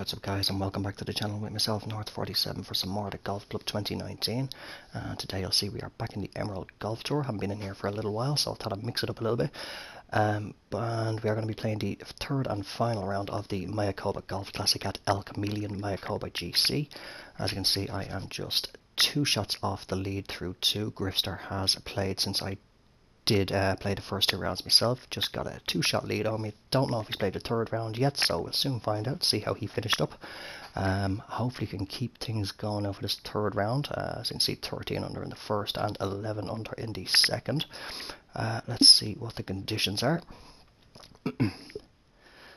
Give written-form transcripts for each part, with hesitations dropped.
What's up guys, and welcome back to the channel with myself, North47, for some more of the Golf Club 2019. Today you'll see we are back in the Emerald Golf Tour. Haven't been in here for a little while, so I thought I'd mix it up a little bit. And we are going to be playing the third and final round of the Mayakoba Golf Classic at Camaleon Mayakoba GC. As you can see, I am just 2 shots off the lead through 2. Grifter has played since I did play the first 2 rounds myself. Just got a 2-shot lead on me. Don't know if he's played the 3rd round yet, so we'll soon find out, see how he finished up. Hopefully he can keep things going over this 3rd round. As you can see, 13 under in the 1st and 11 under in the 2nd. Let's see what the conditions are.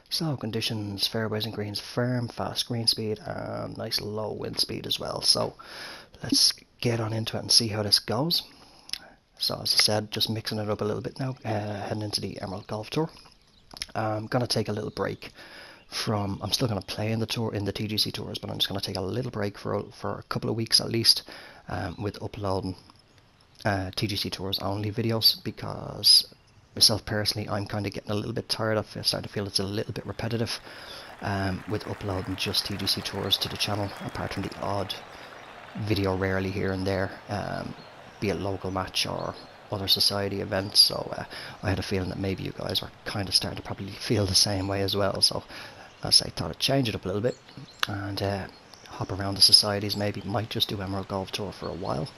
So conditions: fairways and greens firm, fast green speed, and nice low wind speed as well. So let's get on into it and see how this goes. So as I said, just mixing it up a little bit now, heading into the Emerald Golf Tour. I'm going to take a little break from, I'm still going to play in the tour, in the TGC tours, but I'm just going to take a little break for a couple of weeks at least, with uploading TGC tours only videos, because myself personally, I'm kind of getting a little bit tired of it. Starting to feel it's a little bit repetitive with uploading just TGC tours to the channel, apart from the odd video rarely here and there, be it local match or other society events. So I had a feeling that maybe you guys were kind of starting to probably feel the same way as well. So as I thought I'd change it up a little bit and hop around the societies. Maybe might just do Emerald Golf Tour for a while.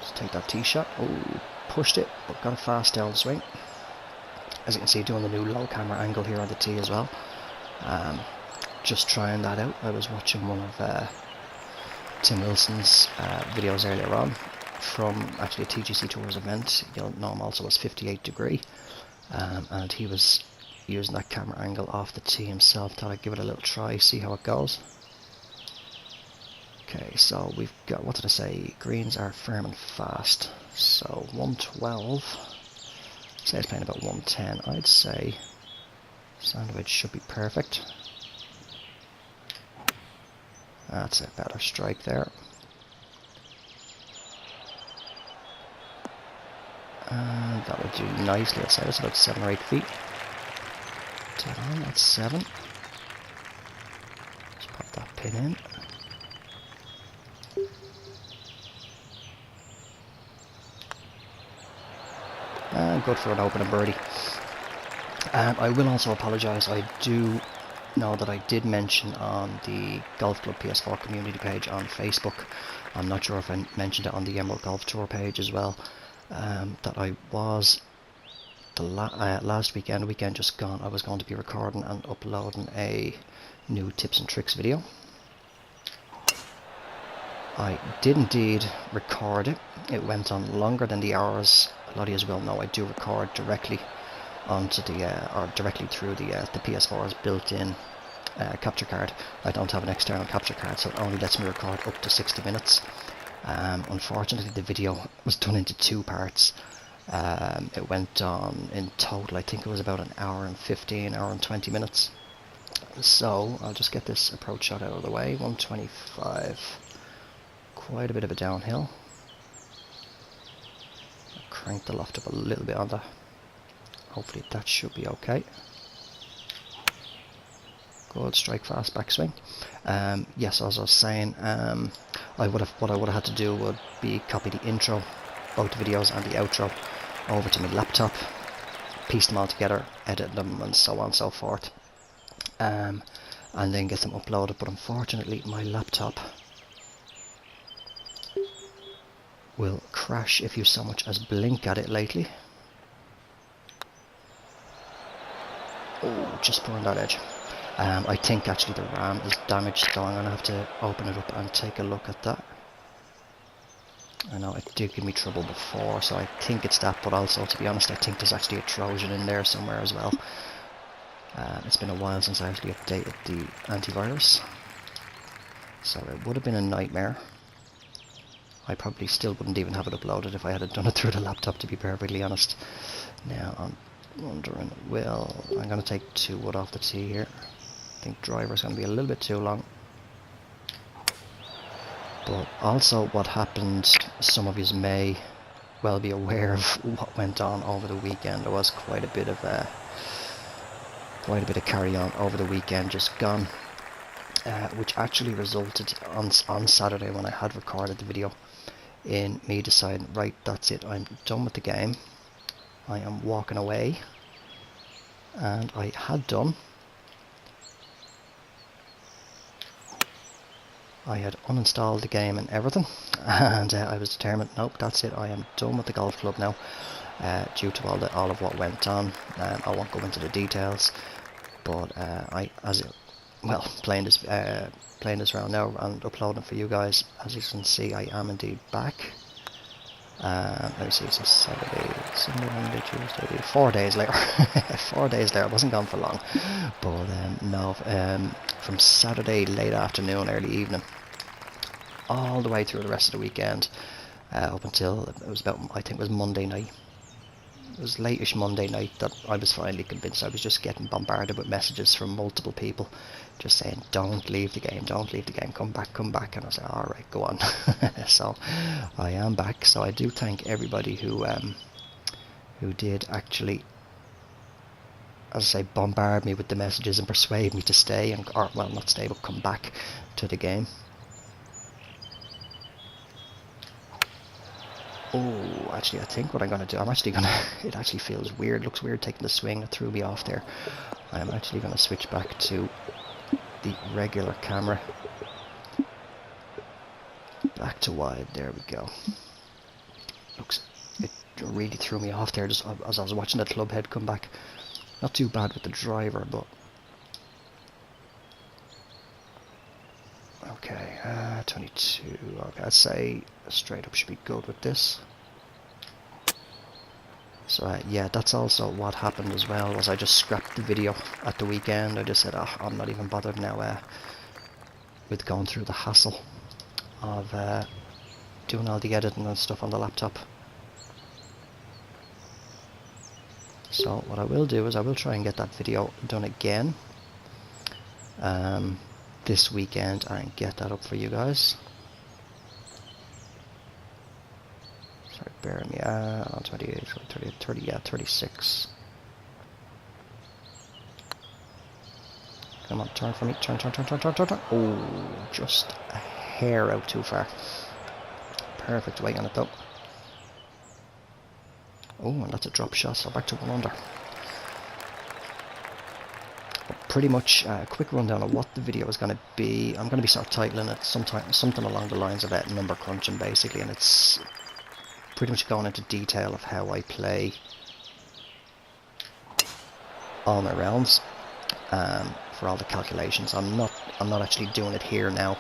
Just take that tee shot. Oh, pushed it, but got a fast downswing. As you can see, doing the new low camera angle here on the tee as well. Just trying that out. I was watching one of Tim Wilson's videos earlier on from actually a TGC Tours event. You'll know him also as 58 Degree, and he was using that camera angle off the tee himself. Thought I'd give it a little try, see how it goes. Okay, so we've got, what did I say, greens are firm and fast, so 112, say it's playing about 110. I'd say sandwich should be perfect. That's a better strike there. And that would do nicely. I'd say that's about 7 or 8 feet. Dead on, that's 7. Just pop that pin in. And good for an opening birdie. I will also apologise. I do know that I did mention on the Golf Club PS4 community page on Facebook, I'm not sure if I mentioned it on the Emerald Golf Tour page as well, that I was, the last weekend just gone, I was going to be recording and uploading a new tips and tricks video. I did indeed record it. It went on longer than the hours. A lot of you will know I do record directly onto the or directly through the PS4's built-in capture card. I don't have an external capture card, so it only lets me record up to 60 minutes. Unfortunately, the video was done into 2 parts. It went on in total, I think it was about an hour and 15, hour and 20 minutes. So I'll just get this approach shot out of the way. 125, quite a bit of a downhill. I'll crank the loft up a little bit on that. Hopefully that should be okay. Good strike, fast backswing. Yes, as I was saying, what I would have had to do would be copy the intro, both the videos and the outro, over to my laptop, piece them all together, edit them, and so on and so forth, and then get them uploaded. But unfortunately, my laptop will crash if you so much as blink at it lately. Oh, just burned that edge. I think actually the RAM is damaged, so I'm going to have to open it up and take a look at that. I know it did give me trouble before, so I think it's that, but also, to be honest, I think there's actually a Trojan in there somewhere as well. It's been a while since I actually updated the antivirus, so it would have been a nightmare. I probably still wouldn't even have it uploaded if I had done it through the laptop, to be perfectly honest. Now I'm wondering, well, I'm going to take 2 wood off the tee here. I think driver's going to be a little bit too long. But also what happened, some of you may well be aware of what went on over the weekend. There was quite a bit of quite a bit of carry on over the weekend just gone, which actually resulted on Saturday when I had recorded the video in me deciding, right, that's it, I'm done with the game, I am walking away. And I had done. I had uninstalled the game and everything, and I was determined, nope, that's it, I am done with the golf club now, due to all of what went on. I won't go into the details, but playing this round now and uploading for you guys, as you can see, I am indeed back. Let me see, so Saturday, Sunday, Monday, Tuesday, 4 days later. 4 days later, I wasn't gone for long, but no, from Saturday late afternoon, early evening, all the way through the rest of the weekend, up until it was about, I think it was Monday night. It was late-ish Monday night that I was finally convinced. I was just getting bombarded with messages from multiple people just saying, don't leave the game, come back, and I was like, alright, go on. So I am back. So I do thank everybody who did actually, as I say, bombard me with the messages and persuade me to stay, or well, not stay, but come back to the game. Oh, actually, I think what I'm going to do, it actually feels weird, looks weird taking the swing, it threw me off there. I'm actually going to switch back to the regular camera. Back to wide, there we go. It really threw me off there just as I was watching the club head come back. Not too bad with the driver, but... Okay, 22, okay, I'd say straight up should be good with this. So yeah, that's also what happened as well, was I just scrapped the video at the weekend. I just said, oh, I'm not even bothered now with going through the hassle of doing all the editing and stuff on the laptop. So what I will do is I will try and get that video done again this weekend and get that up for you guys. Sorry, bear with me. 28, 30, yeah, 36. Come on, turn for me. Turn. Oh, just a hair out too far. Perfect weight on it though. Oh, and that's a drop shot, so back to 1 under. Pretty much a quick rundown of what the video is going to be. I'm going to be sort of titling it something along the lines of number crunching, basically, and it's pretty much going into detail of how I play all my rounds, for all the calculations. I'm not actually doing it here now,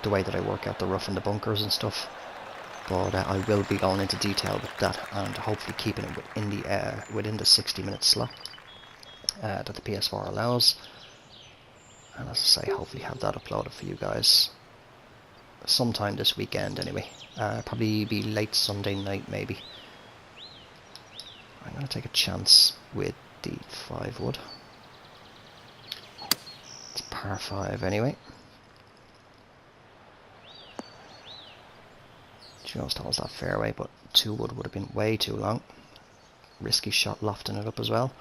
the way that I work out the rough and the bunkers and stuff, but I will be going into detail with that and hopefully keeping it within the 60-minute slot that the PS4 allows. And as I say, hopefully have that uploaded for you guys sometime this weekend anyway. Probably be late Sunday night maybe. I'm going to take a chance with the 5 wood. It's par 5 anyway. Just holds that fairway, but 2 wood would have been way too long. Risky shot lofting it up as well.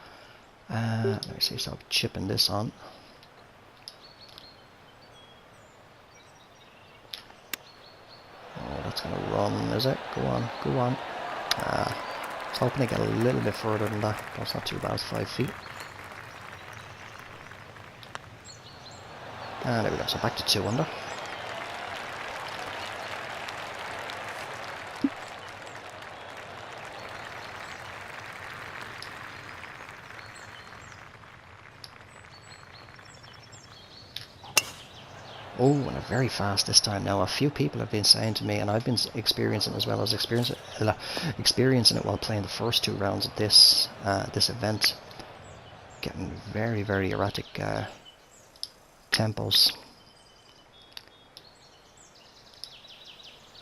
Let me see, so I'm chipping this on. Oh, that's going to run, is it? Go on. I was hoping to get a little bit further than that. That's not too bad, 5 feet. And there we go, so back to 2 under. Oh, and a very fast this time now. A few people have been saying to me, and I've been experiencing as well as experiencing it while playing the first 2 rounds of this event, getting very, very erratic tempos.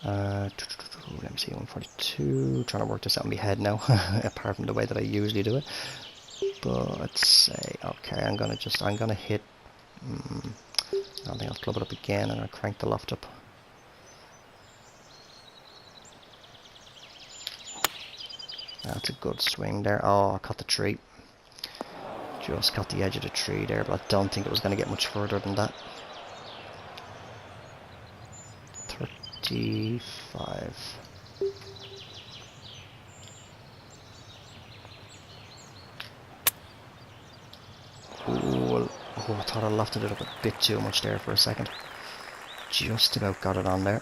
Let me see, 142. Trying to work this out in my head now, apart from the way that I usually do it. But let's say, okay, I'm gonna hit. I think I'll club it up again and I'll crank the loft up. That's a good swing there. Oh, I caught the tree. Just got the edge of the tree there, but I don't think it was going to get much further than that. 35. Ooh, oh, I thought I lofted it up a bit too much there for a second. Just about got it on there.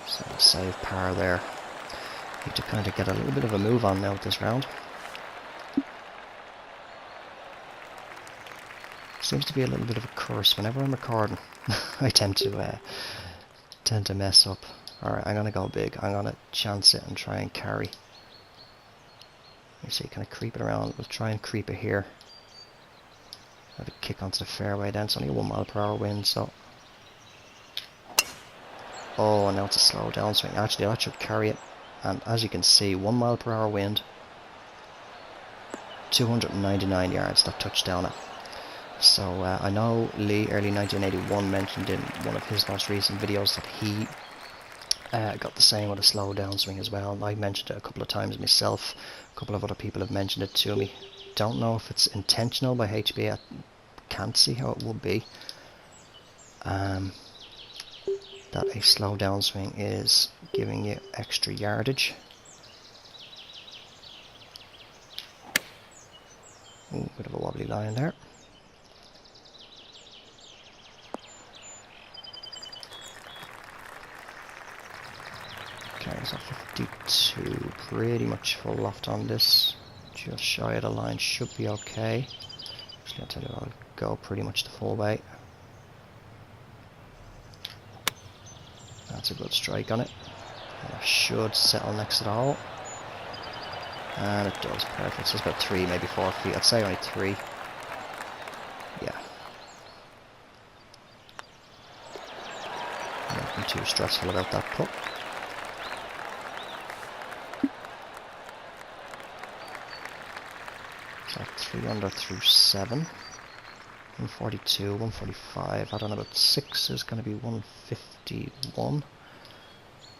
So save par there. Need to kind of get a little bit of a move on now with this round. Seems to be a little bit of a curse whenever I'm recording. I tend to mess up. Alright, I'm gonna go big. I'm gonna chance it and try and carry. You see, kind of creep it around. We'll try and creep it here. Have a kick onto the fairway then. It's only a 1 mile per hour wind, so. Oh, and now it's a slow downswing. Actually, that should carry it. And as you can see, 1 mile per hour wind. 299 yards that touchdown at. So I know Lee, early 1981, mentioned in one of his most recent videos that he got the same with a slow downswing as well. I mentioned it a couple of times myself. A couple of other people have mentioned it to me. Don't know if it's intentional by HB. I can't see how it would be. That a slow downswing is giving you extra yardage. Ooh, bit of a wobbly line there. Okay, so 52, pretty much full loft on this. Just shy of the line, should be okay. Actually, I'll tell you what, I'll go pretty much the full way. That's a good strike on it. And I should settle next to the hole. And it does, perfect. So it's about 3, maybe 4 feet. I'd say only 3. Yeah. Nothing too stressful about that putt. So 3 under through 7. 142, 145. I don't know, about 6 is going to be 151.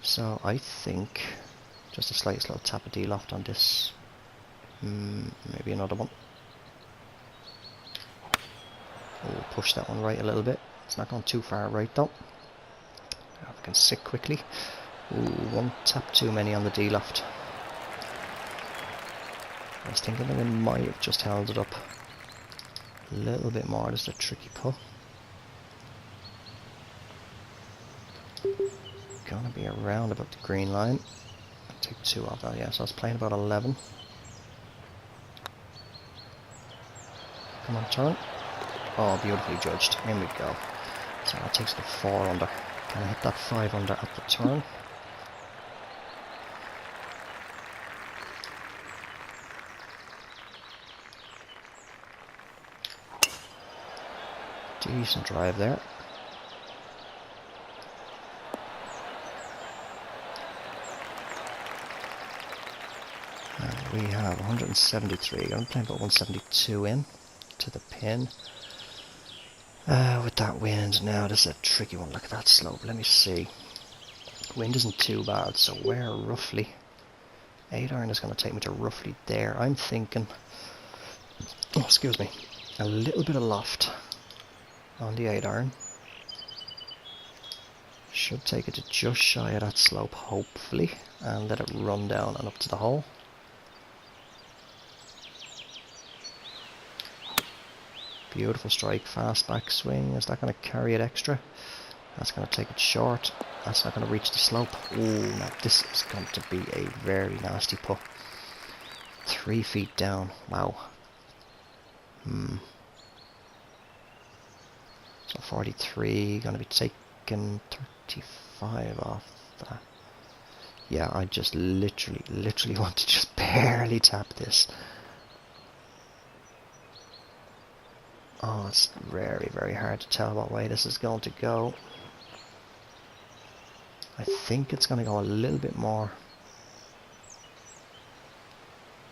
So I think just a slight little tap of D-loft on this. Maybe another one. Oh, push that one right a little bit. It's not going too far right though. If I can sit quickly. Ooh, one tap too many on the D-loft. I was thinking that we might have just held it up a little bit more. This is a tricky putt. Gonna be around about the green line. I'll take 2 off that, yeah, so I was playing about 11. Come on, turn. Oh, beautifully judged. In we go. So that takes the 4 under. Can I hit that 5 under at the turn? Decent drive there. And we have 173. I'm playing about 172 in to the pin. With that wind now, this is a tricky one. Look at that slope. Let me see. Wind isn't too bad, so where roughly? 8 iron is going to take me to roughly there. I'm thinking, oh, excuse me, a little bit of loft on the 8 iron. Should take it to just shy of that slope, hopefully, and let it run down and up to the hole. Beautiful strike, fast backswing. Is that going to carry it extra? That's going to take it short. That's not going to reach the slope. Ooh, now this is going to be a very nasty putt. 3 feet down. Wow. So 43, going to be taking 35 off that. Yeah, I just literally want to just barely tap this. Oh, it's very, very hard to tell what way this is going to go. I think it's going to go a little bit more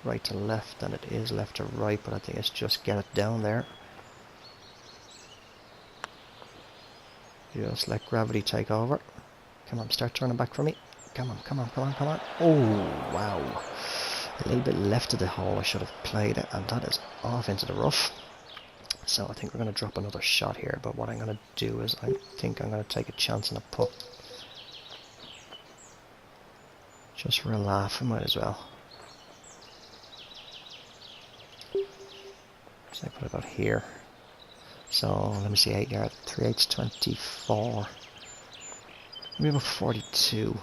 right to left than it is left to right, but I think it's just get it down there. Just let gravity take over. Come on, start turning back for me. Come on, come on, come on, come on. Oh, wow. A little bit left of the hole I should have played it, and that is off into the rough. So I think we're going to drop another shot here, but what I'm going to do is I think I'm going to take a chance on a putt. Just for a laugh, I might as well. So I put it about here. So let me see, 8 yards, 3 8's 24. Maybe about 42.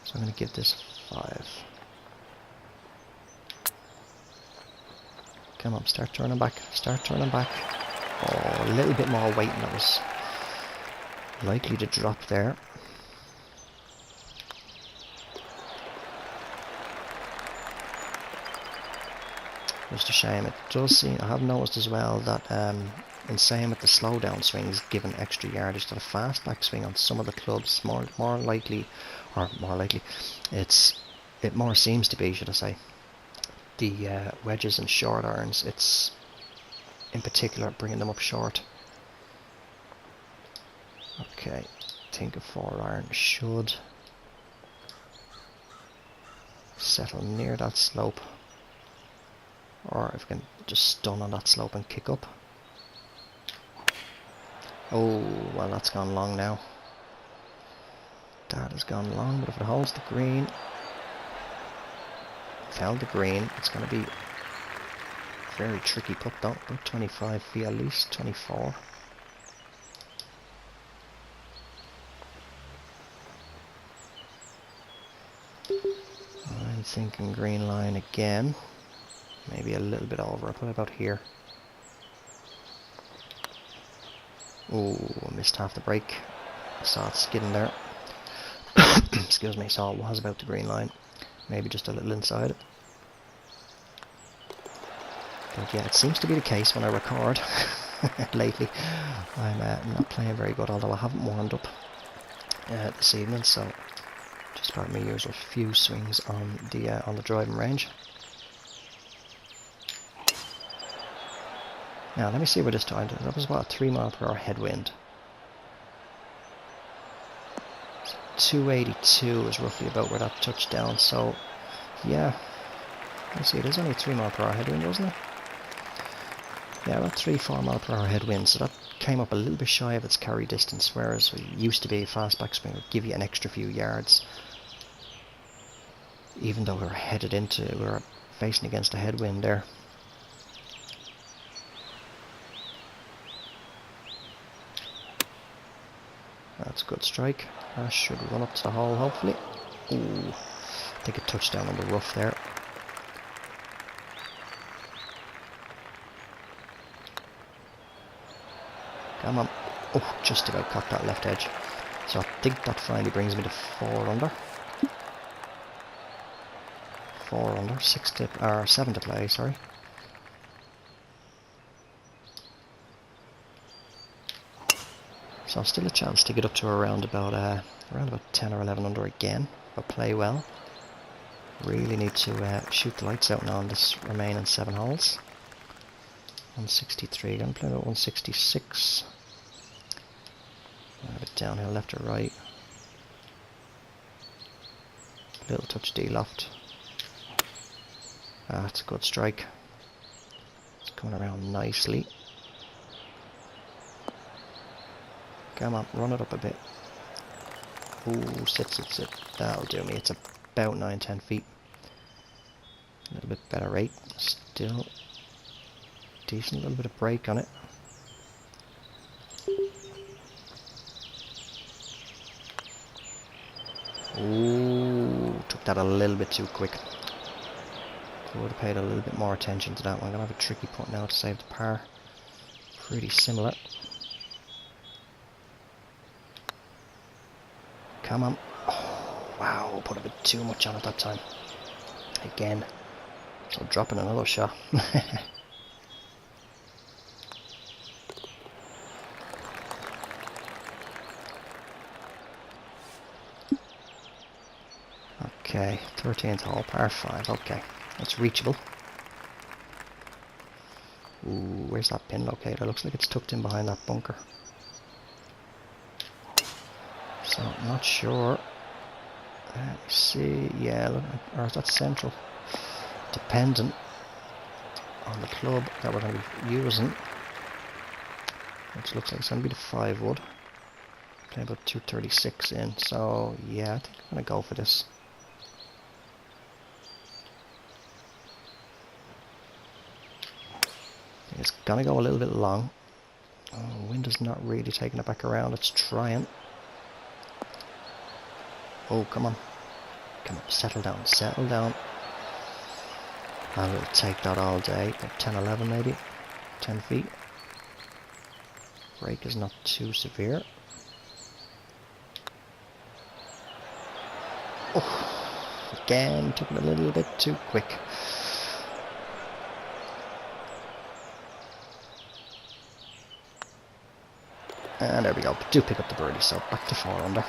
So I'm going to give this 5. Come on, start turning back, start turning back. Oh, a little bit more weight than I was likely to drop there. Just a shame. It does seem, I have noticed as well that in saying with the slow down swings given extra yardage, that a fast backswing on some of the clubs more likely, it more seems to be, should I say, the wedges and short irons. It's in particular bringing them up short. Okay, I think a 4 iron should settle near that slope, or if we can just stun on that slope and kick up. Oh, well, that's gone long now. That has gone long, but if it holds the green, held the green, it's going to be very tricky putt though. About 25 feet at least, 24. I'm thinking green line again. Maybe a little bit over. I'll put it about here. Oh, I missed half the break. I saw it skidding there. Excuse me, saw it was about the green line. Maybe just a little inside it. But yeah, it seems to be the case when I record lately. I'm not playing very good, although I haven't warmed up this evening, so just about my usual few swings on the driving range. Now let me see where this time. That was about a 3 mile per hour headwind. 282 is roughly about where that touched down. So yeah, let's see. It is only a 3 mile per hour headwind, wasn't it? Yeah, about 3-4 mile per hour headwind. So that came up a little bit shy of its carry distance, whereas it used to be a fast backswing would give you an extra few yards, even though we were facing against a headwind there. That's a good strike. That should run up to the hole, hopefully. Ooh, I think it touched down on the rough there. Come on. Oh, just about caught that left edge. So I think that finally brings me to 4 under. 4 under, 7 to play, sorry. So still a chance to get up to around about 10 or 11 under again, but play well. Really need to shoot the lights out now on this remaining 7 holes. 163, gonna play about 166. A bit downhill left or right. Little touch D-loft. That's a good strike. It's coming around nicely. Come on, run it up a bit. Ooh, sit. That'll do me. It's about 9-10 feet. A little bit better rate. Still decent, little bit of break on it. Ooh, took that a little bit too quick. I would have paid a little bit more attention to that one. I'm going to have a tricky putt now to save the par. Pretty similar. Come on. Oh, wow, put a bit too much on it that time. Again. So dropping another shot. Okay, 13th hole, par 5. Okay, that's reachable. Ooh, where's that pin located? Looks like it's tucked in behind that bunker. So, I'm not sure Let's see, yeah, look, or is that central? Dependent on the club that we're going to be using, which looks like it's going to be the 5 wood. Playing about 236 in, so yeah, I think I'm going to go for this. It's going to go a little bit long. Oh, wind is not really taking it back around, it's trying. Oh, come on. Come on, settle down, settle down. I will take that all day. About 10, 11 maybe. 10 feet. Break is not too severe. Oh, again, took it a little bit too quick. And there we go. Do pick up the birdie, so back to 4 under.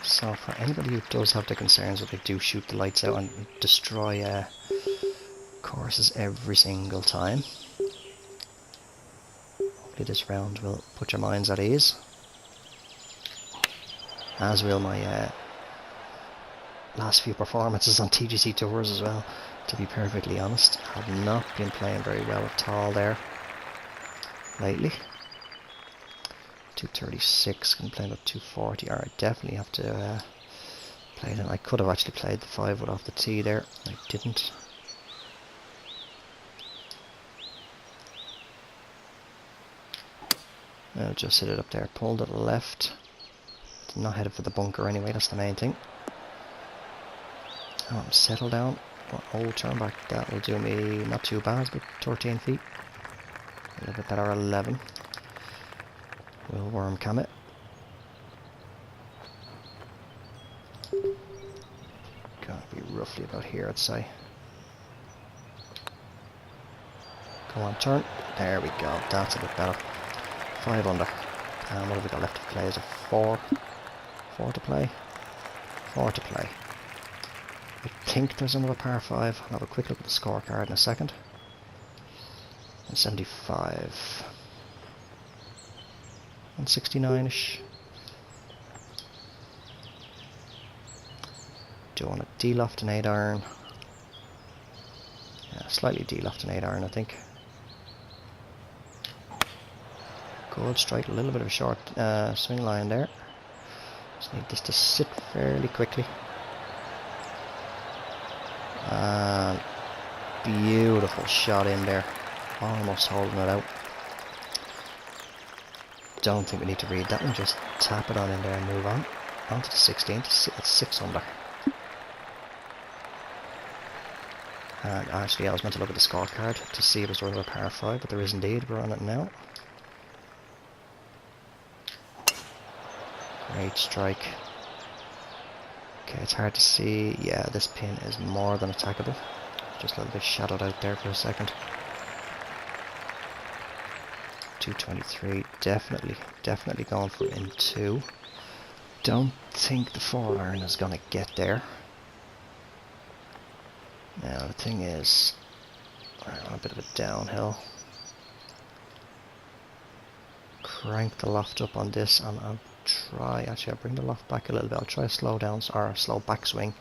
So for anybody who does have the concerns that they do shoot the lights out and destroy courses every single time, hopefully this round will put your minds at ease. As will my last few performances on TGC Tours as well, to be perfectly honest. Have not been playing very well at all there lately. 236, can play about 240. Alright, definitely have to play it. I could have actually played the 5 wood off the tee there. I didn't. I'll just hit it up there. Pulled it left. Did not headed for the bunker anyway, that's the main thing. Settle down. Oh, turn back. That will do me not too bad, but 13 feet. A little bit better, 11. We'll worm cam it. Gotta be roughly about here, I'd say. Go on, turn. There we go. That's a bit better. 5 under. And what have we got left to play? Is it 4? 4 to play? 4 to play. I think there's another par 5. I'll have a quick look at the scorecard in a second. And 75. 169-ish. Doing a D-loft and 8 iron. Yeah, slightly D-loft and 8 iron, I think. Good strike, a little bit of a short swing line there. Just need this to sit fairly quickly. And beautiful shot in there. Almost holding it out. Don't think we need to read that one, just tap it on in there and move on. On to the 16th, it's 6 under. And actually I was meant to look at the scorecard to see if it was worth a par 5, but there is indeed, we're on it now. Great strike. Okay, it's hard to see. Yeah, this pin is more than attackable. Just a little bit shadowed out there for a second. 223, definitely going for it in 2. Don't think the 4 iron is going to get there. Now the thing is, I'm on a bit of a downhill. Crank the loft up on this and I'll try, actually I'll bring the loft back a little bit. I'll try a slow down, or a slow backswing.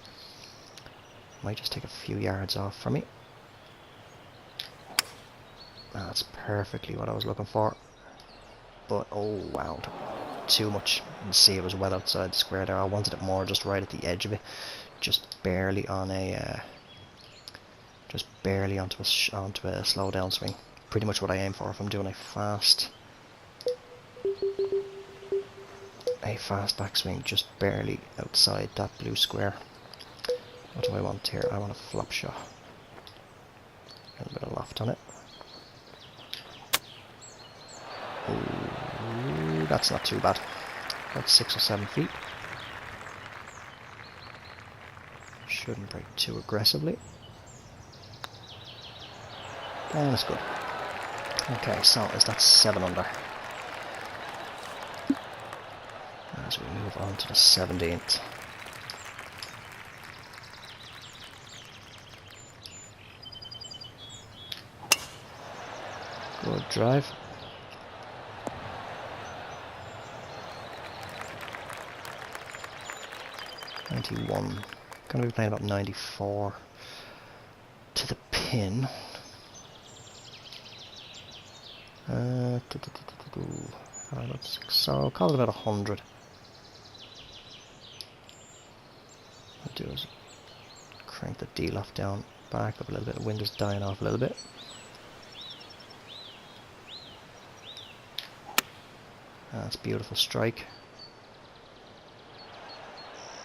Might just take a few yards off for me. That's perfectly what I was looking for. But oh wow, too much. You can see it was well outside the square there. I wanted it more just right at the edge of it, just barely on a, just barely onto a slow down swing. Pretty much what I aim for if I'm doing a fast backswing, just barely outside that blue square. What do I want here? I want a flop shot. A little bit of loft on it. Ooh, that's not too bad. About 6 or 7 feet. Shouldn't break too aggressively. And it's good. Okay, so is that 7 under? As we move on to the 17th. Good drive. 91. Going to be playing about 94 to the pin. So call it about 100. What I'll do is crank the D loft down, back up a little bit. The wind is dying off a little bit. That's a beautiful strike.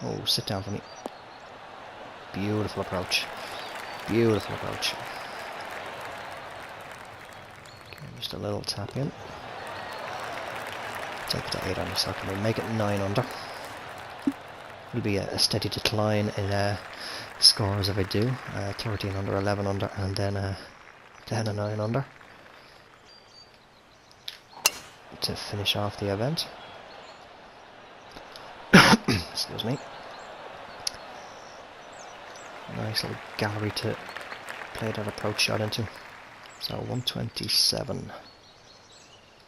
Oh, sit down for me. Beautiful approach. Beautiful approach. Okay, just a little tap in. Take it to 8 under, so can we make it 9 under? It'll be a steady decline in scores if I do. 13 under, 11 under, and then 10 and 9 under to finish off the event. Excuse me. Nice little gallery to play that approach shot into. So 127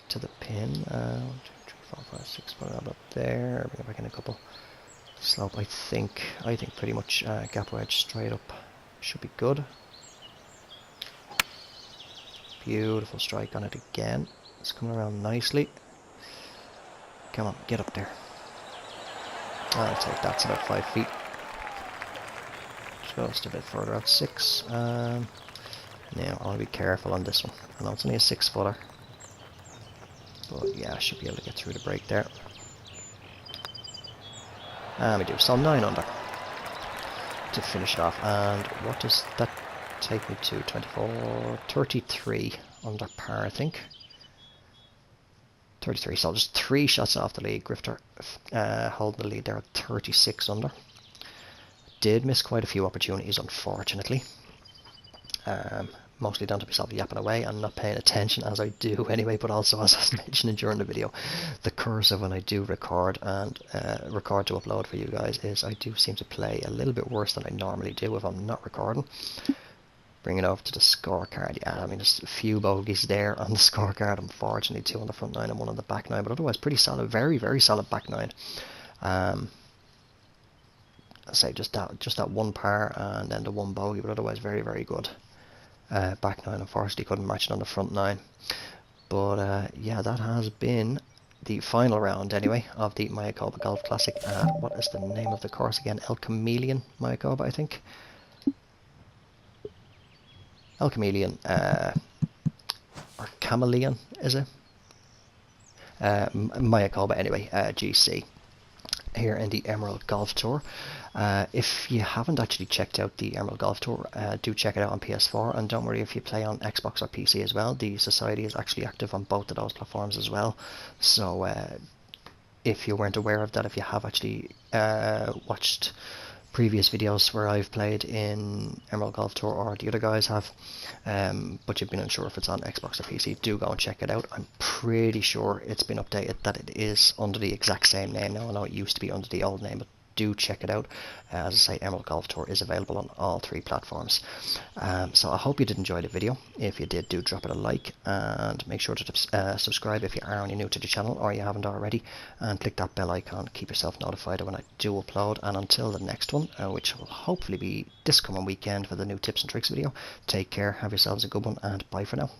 to the pin. 1, 2, 3, 4, 5, 6. Put it up there. Bring it back in a couple. Slope. I think pretty much gap wedge straight up should be good. Beautiful strike on it again. It's coming around nicely. Come on, get up there. I'll take that. It's about 5 feet. Just a bit further out, 6. Now I'll be careful on this one. I know it's only a 6-footer, but yeah, I should be able to get through the break there. And we do. So 9 under to finish it off. And what does that take me to? 24, 33 under par, I think. 33, so just 3 shots off the lead. Grifter holding the lead there at 36 under. Did miss quite a few opportunities, unfortunately. Mostly down to myself yapping away and not paying attention, as I do anyway, but also, as I was mentioning during the video, the curse of when I do record and record to upload for you guys is I do seem to play a little bit worse than I normally do if I'm not recording. Bring it over to the scorecard. Yeah, I mean, there's a few bogeys there on the scorecard, unfortunately. 2 on the front 9 and 1 on the back 9, but otherwise pretty solid, very, very solid back 9. I say just that 1 par and then the 1 bogey, but otherwise very, very good. Back 9, unfortunately couldn't match it on the front 9. But yeah, that has been the final round anyway of the Mayakoba Golf Classic. What is the name of the course again? Camaleon Mayakoba, I think. Camaleon, or Camaleon, is it? Mayakoba anyway, GC. Here in the Emerald Golf Tour. If you haven't actually checked out the Emerald Golf Tour, do check it out on PS4, and don't worry if you play on Xbox or PC as well. The society is actually active on both of those platforms as well. So if you weren't aware of that, if you have actually watched previous videos where I've played in Emerald Golf Tour, or the other guys have, but you've been unsure if it's on Xbox or PC, do go and check it out. I'm pretty sure it's been updated that it is under the exact same name now. I know it used to be under the old name, but do check it out. As I say, Emerald Golf Tour is available on all 3 platforms. So I hope you did enjoy the video. If you did, do drop it a like, and make sure to subscribe if you are only new to the channel or you haven't already, and click that bell icon. Keep yourself notified when I do upload. And until the next one, which will hopefully be this coming weekend for the new tips and tricks video, take care, have yourselves a good one, and bye for now.